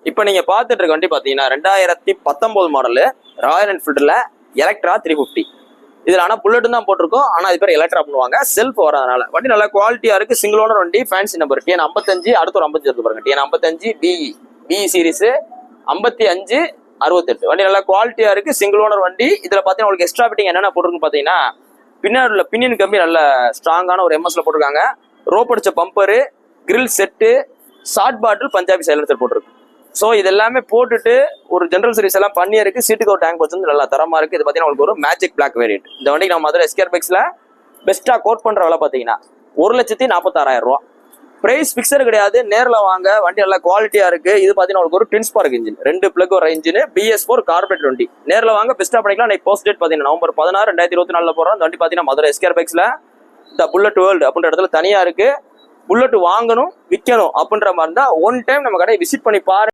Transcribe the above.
இப்போ நீங்க பார்த்துட்டு இருக்க வண்டி பார்த்தீங்கன்னா 2019 மாடலு ராயல் என்ஃபீல்டில் எலக்ட்ரா 350. இதில் ஆனால் புல்லட்டும் தான் போட்டிருக்கோம். ஆனால் இது பேர் எலக்ட்ரா பண்ணுவாங்க, செல்ஃப் வரதுனால. வண்டி நல்லா குவாலிட்டியாக இருக்குது. சிங்கிள் ஓனர் வண்டி, ஃபேன்சி நம்பர் TN 55. அடுத்த ஒரு 55 இருக்கு பாருங்க, TN 55 BE சீரிஸு 55 68. வண்டி நல்லா குவாலிட்டியாக இருக்குது, சிங்கிள் ஓனர் வண்டி. இதில் பார்த்தீங்கன்னா உங்களுக்கு எக்ஸ்ட்ரா ஃபிட்டிங் என்னென்ன போட்டிருக்குன்னு பார்த்தீங்கன்னா, பின்னாடி உள்ள பின்னின் கம்பி நல்ல ஸ்ட்ராங்கான ஒரு MS போட்டிருக்காங்க. ரோப் அடிச்ச பம்பரு, கிரில் செட்டு, ஷார்ட் பாட்டில், பஞ்சாபி சைலன்சர் போட்டிருக்கு. ஸோ இது எல்லாமே போட்டுட்டு ஒரு ஜென்ரல் சர்வீஸ் எல்லாம் பண்ணி இருக்கு. சீட்டுக்கு ஒரு டேங்க் வச்சு நல்லா தரமா இருக்கு. இது பார்த்தீங்கன்னா உங்களுக்கு ஒரு மேஜிக் பிளாக் வேரியன்ட். இந்த வண்டிக்கு நம்ம மதுரை SKR பைக்ஸ்ல பெஸ்ட்டாக கோட் பண்ற விலை பார்த்தீங்கன்னா 1,46,000 ரூபா. பிரைஸ் பிக்சர் கிடையாது, நேரில் வாங்க. வண்டி நல்லா குவாலிட்டியா இருக்கு. இது பார்த்தீங்கன்னா உங்களுக்கு ஒரு ட்வின் ஸ்பார்க் இன்ஜின், 2 பிளக் ஒரு இன்ஜின், BS4 கார்பரேட் வண்டி. நேரில் வாங்க, பெஸ்ட்டாக பண்ணிக்கலாம். இன்னைக்கு போஸ்ட் டேட் பார்த்தீங்கன்னா நவம்பர் 16, 2024 போகிறோம். இந்த வண்டி பார்த்தீங்கன்னா மதுரை SKR பைக்ஸ்ல த புல்லட் வேர்ல்டு அப்படின்ற இடத்துல தனியா இருக்கு. புல்லட் வாங்கணும் விற்கணும் அப்படின்ற மாதிரி இருந்தால் ஒன் டைம் நம்ம கடையை விசிட் பண்ணி பாருங்க.